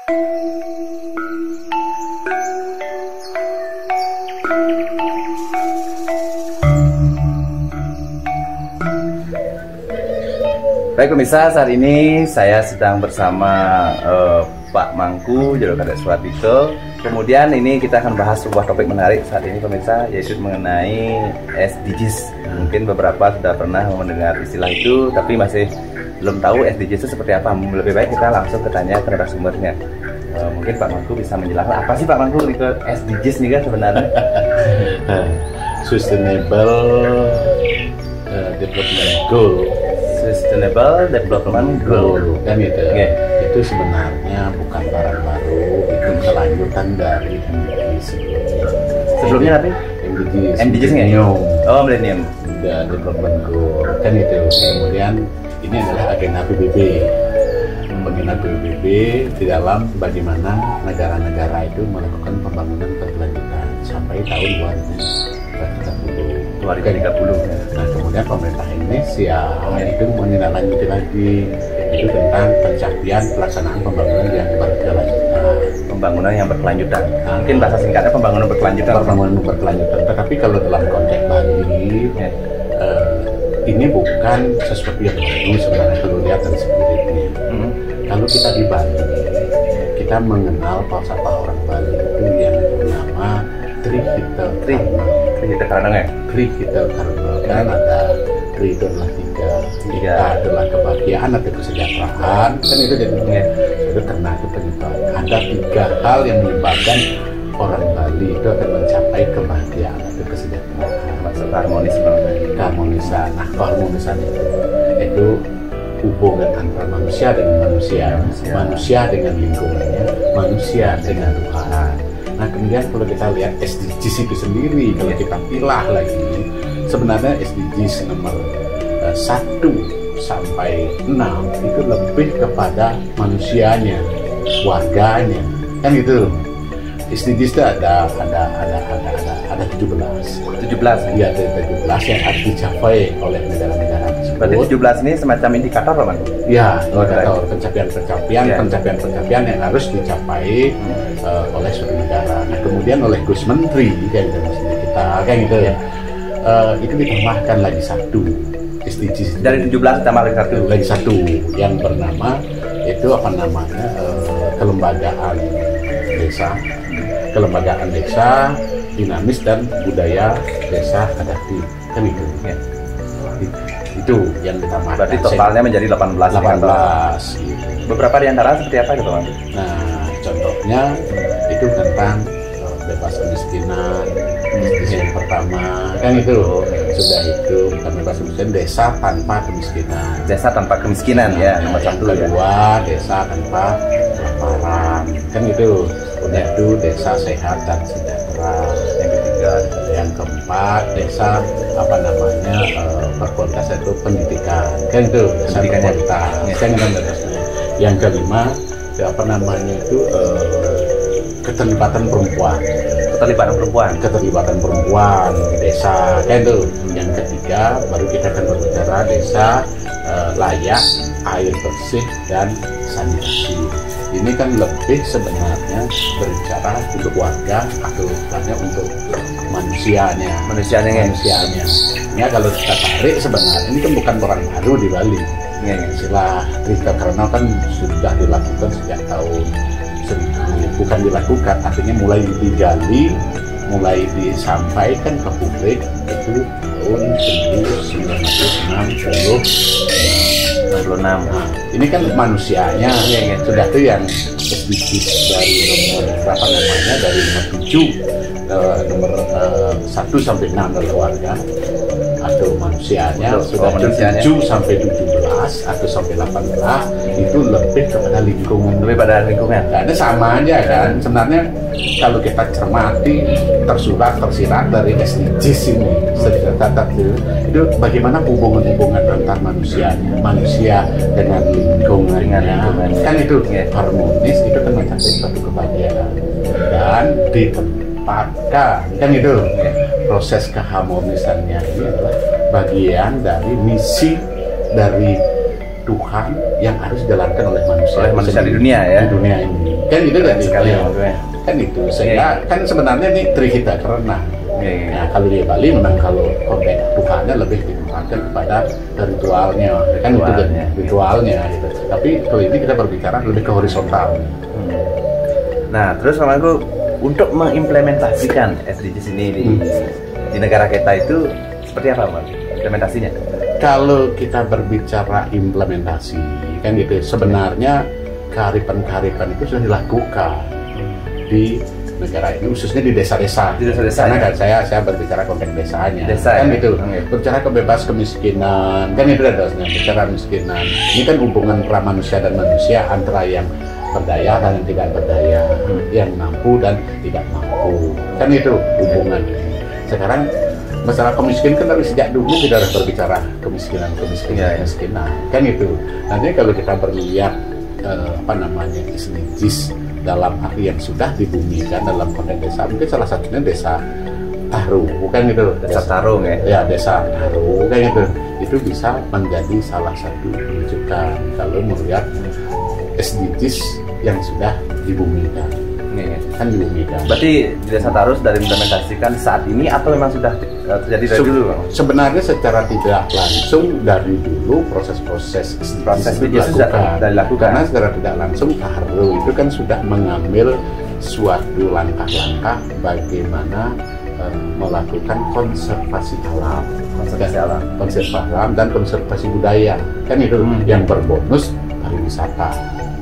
Baik pemirsa, saat ini saya sedang bersama Pak Mangku Jero Kadek Suratito. Kemudian ini kita akan bahas sebuah topik menarik saat ini pemirsa, yaitu mengenai SDGs. Mungkin beberapa sudah pernah mendengar istilah itu, tapi masih belum tahu SDGs itu seperti apa. Lebih baik kita langsung bertanya ke narasumbernya. Mungkin Pak Mangku bisa menjelaskan apa sih Pak Mangku itu SDGs nih kan sebenarnya? Sustainable Development Goal. Sustainable Development Goal Kan itu. Okay. Itu sebenarnya bukan barang baru, itu kelanjutan dari MDGs sebelumnya tapi MDGs nggak? Oh, Millennium Development Goal kan itu. Kemudian ini adalah agenda PBB. Agenda PBB di dalam bagaimana negara-negara itu melakukan pembangunan berkelanjutan sampai tahun 2030. Nah, kemudian pemerintah Indonesia itu menindaklanjuti lagi itu tentang pencapaian pelaksanaan pembangunan yang berkelanjutan. Pembangunan yang berkelanjutan. Mungkin bahasa singkatnya pembangunan berkelanjutan. Pembangunan berkelanjutan. Tetapi kalau dalam konteks Bali, ini bukan sesuatu yang baru sebenarnya kalau lihat dari spiritnya. Kalau kita di Bali, kita mengenal falsafah orang Bali itu yang bernama Trihita Karna. Trihita Karna kan ada Tri itu adalah tiga adalah kebahagiaan atau kesejahteraan kan itu jadinya itu karena itu penyebab ada tiga hal yang menyebabkan orang Bali itu akan mencapai kebahagiaan atau kesejahteraan. Maksud keharmonisan. Nah, keharmonisan itu hubungan antara manusia dengan manusia dengan lingkungannya, manusia dengan Tuhan. Nah, kemudian kalau kita lihat SDGs itu sendiri, kalau kita pilah lagi, sebenarnya SDGs nomor 1 sampai 6 itu lebih kepada manusianya, warganya, kan gitu. SDGs itu ada 17. Iya, ada 17 yang harus dicapai oleh negara-negara tersebut. Berarti 17 ini semacam indikator apa, Mas? Iya, indikator pencapaian yang harus dicapai oleh suatu negara. Nah, kemudian oleh Gus Menteri kayak gitu kita kayak gitu ya. Itu ditambahkan lagi satu SDGs dari 17 tambah lagi satu yang bernama itu apa namanya kelembagaan desa dinamis dan budaya desa adaptif kan itu ya. Itu yang ditambahkan. Berarti totalnya menjadi 18 gitu. Beberapa di antara seperti apa gitu, Pak? Nah, contohnya itu tentang bebas kemiskinan, yang pertama kan itu sudah itu bukan bebas kemiskinan, desa tanpa kemiskinan ya nomor yang 1 kedua ya. Desa tanpa kelaparan kan itu udah itu desa sehat dan sejahtera. Yang ketiga, yang keempat desa apa namanya berkualitas itu pendidikan kan itu desa berkualitas kan yang kelima apa namanya itu keterlibatan perempuan di desa kan itu. Yang ketiga baru kita akan berbicara desa layak, air bersih dan sanitasi. Ini kan lebih sebenarnya berbicara untuk warga atau hanya untuk manusianya. Ya, kalau kita tarik sebenarnya ini kan bukan orang baru di Bali. Istilah Trihita Karna kan sudah dilakukan sejak tahun bukan dilakukan, artinya mulai digali, mulai disampaikan ke publik itu tahun 1966. Nah, ini kan manusianya sudah tuh yang SDGs dari nomor berapa namanya dari nomor 7 nomor 1 sampai 6 adalah warga atau manusianya sudah 7 sampai 17 atau sampai 18 itu lebih kepada lingkungan. Karena sama aja kan sebenarnya kalau kita cermati tersirat dari SDGs ini itu bagaimana hubungan antar manusia dengan lingkungannya kan itu harmonis, itu kan mencapai suatu kebahagiaan dan ditempatkan kan itu proses keharmonisannya ini adalah bagian dari misi dari Tuhan yang harus dijalankan oleh manusia. Oleh manusia di dunia ya. Di dunia ini. Kan gitu kan Sekali ya. Kan itu. Sehingga kan sebenarnya ini kita karena nah, kalau di Bali memang kalau konteks Tuhannya lebih ditempatkan kepada ritualnya, kan itu kan ritualnya gitu. Tapi kalau ini kita berbicara lebih ke horizontal. Nah, terus Mangku untuk mengimplementasikan SDGs ini di negara kita itu seperti apa, Bang? Implementasinya? Kalau kita berbicara implementasi, kan gitu. Sebenarnya kearifan-kearifan itu sudah dilakukan di negara ini, khususnya di desa-desa. Karena kan saya berbicara konteks desanya, kan gitu. Berbicara kebebas kemiskinan, kan itu dasarnya. Bicara kemiskinan, ini kan hubungan antara manusia dan manusia, antara yang berdaya dan yang tidak berdaya, yang mampu dan tidak mampu, kan itu hubungan. Sekarang masalah kemiskinan kan dari sejak dulu kita harus berbicara kemiskinan, kan itu. Nanti kalau kita berlihat SDGs dalam arti yang sudah dibumikan dalam konteks desa, mungkin salah satunya desa Taru, bukan gitu. Desa Tarung ya? Ya, desa Taru, kan gitu. Itu bisa menjadi salah satu rujukan kalau melihat SDGs yang sudah dibumikan. Kan dibumikan. Berarti di desa Taru sudah diimplementasikan saat ini atau memang sudah terjadi dari dulu, Bang? Sebenarnya secara tidak langsung dari dulu proses itu dilakukan. Karena secara tidak langsung Taru itu kan sudah mengambil suatu langkah-langkah bagaimana melakukan konservasi alam, dan konservasi budaya, kan itu yang berbonus pariwisata.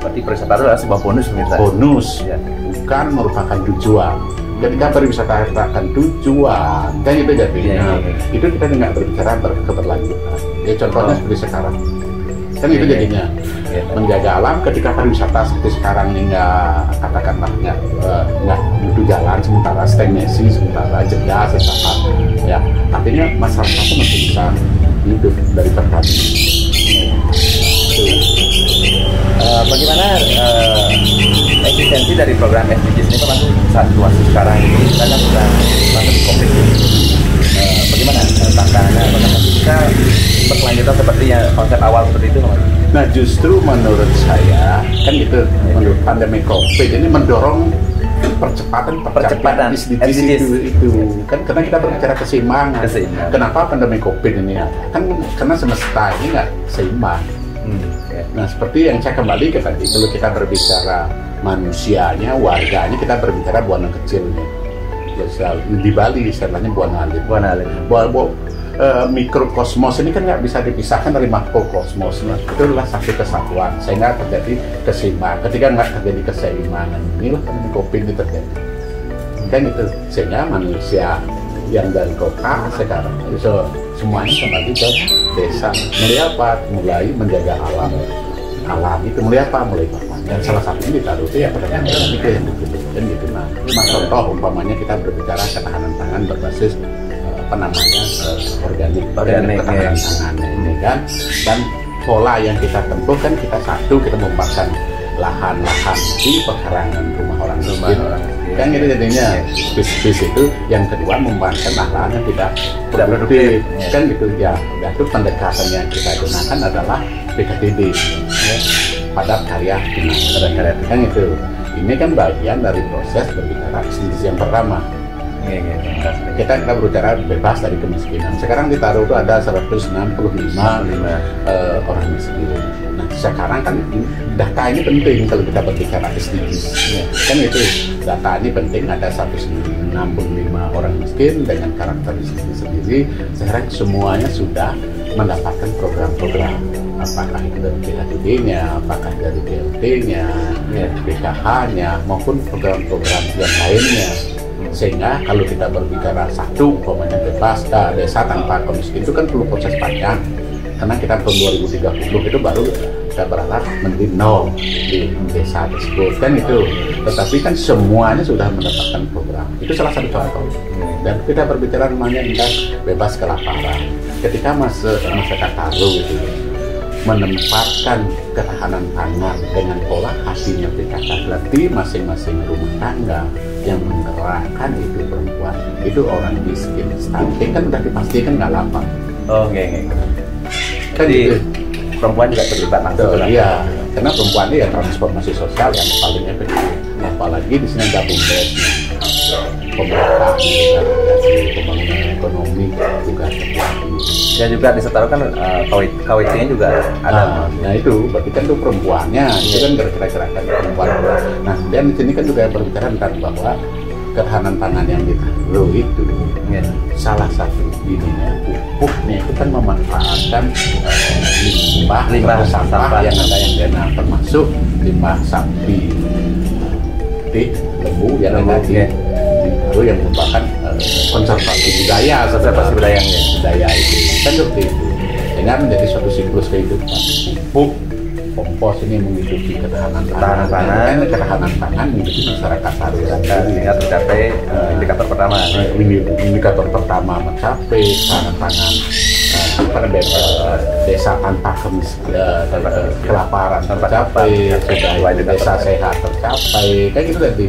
Berarti pariwisata adalah sebuah bonus, bonus ya, bukan merupakan tujuan. Ketika pariwisata merupakan tujuan, kan itu jadinya. Itu kita nggak berbicara keberlanjutan. Ya contohnya seperti sekarang, kan itu jadinya. Menjaga alam ketika pariwisata seperti sekarang ini nggak, katakanlah nggak itu jalan sementara, stagnasi sementara, jeda sesaat, ya artinya masyarakatnya masih bisa hidup dari petani. Bagaimana eksistensi dari program SDGs ini termasuk saat situasi sekarang ini kita kan sudah masuk COVID ini. Bagaimana tantangannya? Bagaimana kita berkelanjutan seperti yang konsep awal seperti itu? Nah, justru menurut saya kan itu menurut pandemi COVID ini mendorong percepatan SDGs itu kan, karena kita berbicara keseimbangan. Kenapa pandemi COVID ini ya? Kan karena semesta ini nggak seimbang. Nah, seperti yang saya kembali ke tadi, kalau kita berbicara manusianya, warganya, kita berbicara buana kecilnya. Di Bali istilahnya buana alit. Mikrokosmos ini kan nggak bisa dipisahkan dari makrokosmos. Nah, itu adalah satu kesatuan, sehingga terjadi keseimbangan. Ketika nggak terjadi keseimbangan, inilah pandemi COVID ini terjadi. Kan itu, sehingga manusia yang dari kota sekarang semuanya kembali ke desa. Mulai apa? Mulai menjaga alam. Alam itu mulai apa? Mulai papan. Dan salah satunya ditaruh itu ya pertanian itu yang dibutuhkan gitu. Nah, contoh umpamanya kita berbicara ketahanan pangan berbasis organik ketahanan pangan ini kan. Dan pola yang kita tempuh kan kita membakar lahan-lahan di pekarangan rumah orang miskin. Kan itu jadinya bis itu. Yang kedua membangkitkan lahan yang tidak produktif, kan gitu ya. Itu pendekatan yang kita gunakan adalah PKTD, padat karya tunai, kan itu. Ini kan bagian dari proses berbicara SDGs yang pertama. Kita berbicara bebas dari kemiskinan. Sekarang ditaruh itu ada 165 orang miskin. Nah, sekarang kan data ini penting kalau kita berbicara SDGs. Kan itu data ini penting, ada 165 orang miskin dengan karakteristik sendiri. Sekarang semuanya sudah mendapatkan program-program, apakah itu dari PKTD-nya, apakah dari BLT-nya, BKH-nya, maupun program-program yang lainnya. Sehingga kalau kita berbicara satu, umpamanya bebas desa tanpa kemiskinan itu kan perlu proses panjang. Karena kita tahun 2030 itu baru kita berharap menjadi nol di desa tersebut, kan itu. Tetapi kan semuanya sudah mendapatkan program. Itu salah satu contoh. Dan kita berbicara namanya bebas kelaparan. Ketika masyarakat Taru itu menempatkan ketahanan pangan dengan pola hasilnya PKK, berarti masing-masing rumah tangga yang menggerakkan itu perempuan, itu orang miskin stunting kan udah dipastikan nggak lapar. Kan itu. perempuan juga terlibat langsung. Iya, karena perempuan ini ya transformasi sosial yang paling efektif. Apalagi di sini gabung dengan pemerintahan juga, pembangunan ekonomi juga terjadi. Dan juga disertakan KWT-nya juga ada. Nah itu berarti kan itu perempuannya, itu kan gerak-gerak perempuan. Nah dan di sini kan juga berbicara tentang bahwa ketahanan pangan yang dulu itu salah satu ininya pupuknya itu kan memanfaatkan limbah sampah yang ada yang kena, termasuk limbah sapi, lembu yang ada di itu yang merupakan konservasi budaya itu kan seperti itu, sehingga menjadi suatu siklus kehidupan. Pupuk kompos ini mengikuti ketahanan pangan, ketahanan pangan mengikuti masyarakat sehingga tercapai indikator pertama. Indikator pertama mencapai ketahanan pangan, desa tanpa kelaparan tercapai, sudah desa sehat tercapai, kayak gitu tadi.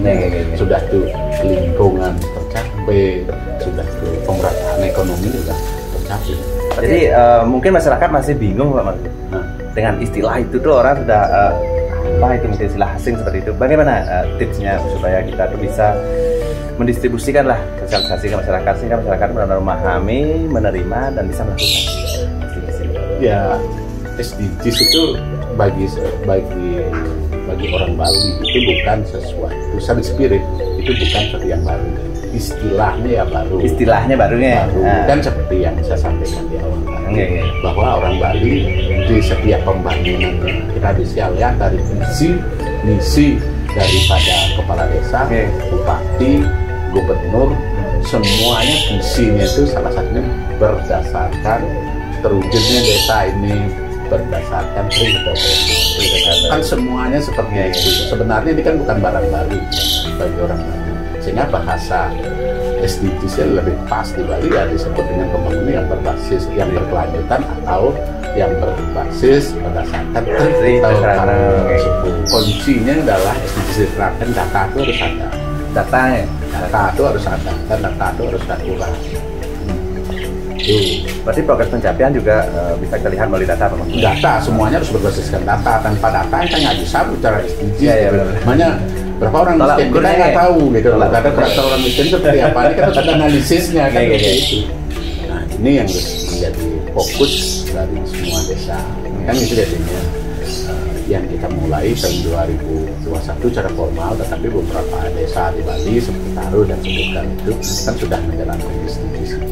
Sudah tuh lingkungan tercapai, sudah tuh pemerataan ekonomi juga tercapai. Jadi mungkin masyarakat masih bingung Pak Mas. Dengan istilah itu tuh orang sudah apa itu mungkin istilah asing seperti itu. Bagaimana tipsnya supaya kita tuh bisa mendistribusikan lah sosialisasi ke masyarakat sehingga masyarakat benar-benar memahami, menerima dan bisa melakukan. Ya SDGs itu bagi orang Bali itu bukan sesuatu Sun Spirit, itu bukan sesuatu yang baru. Istilahnya barunya kan seperti yang saya sampaikan di awal tadi, bahwa orang Bali di setiap pembangunannya kita bisa lihat dari misi daripada kepala desa, bupati, gubernur, semuanya visinya itu salah satunya berdasarkan terwujudnya desa ini berdasarkan kan semuanya seperti itu. Sebenarnya ini kan bukan barang baru bagi orang Bali, sehingga bahasa SDGs lebih pas di Bali ya disebut dengan pembangunan yang berbasis yang berkelanjutan atau yang berbasis berdasarkan kuncinya adalah SDGs diterapkan data itu harus ada, data itu harus ada, dan data itu harus akurat. Berarti progres pencapaian juga bisa kita lihat melalui data, Pak? Data semuanya harus berbasiskan data. Tanpa data kita nggak bisa bicara SDGs. Makanya berapa orang miskin kita nggak tahu gitu. Ada karakter orang miskin seperti apa? Ini kan harus ada analisisnya kan gitu. Nah ini yang harus menjadi fokus dari semua desa. Kan itu jadinya yang kita mulai tahun 2021 secara formal, tetapi beberapa desa di Bali seperti Taru dan Sebutan itu kan sudah menjalankan SDGs.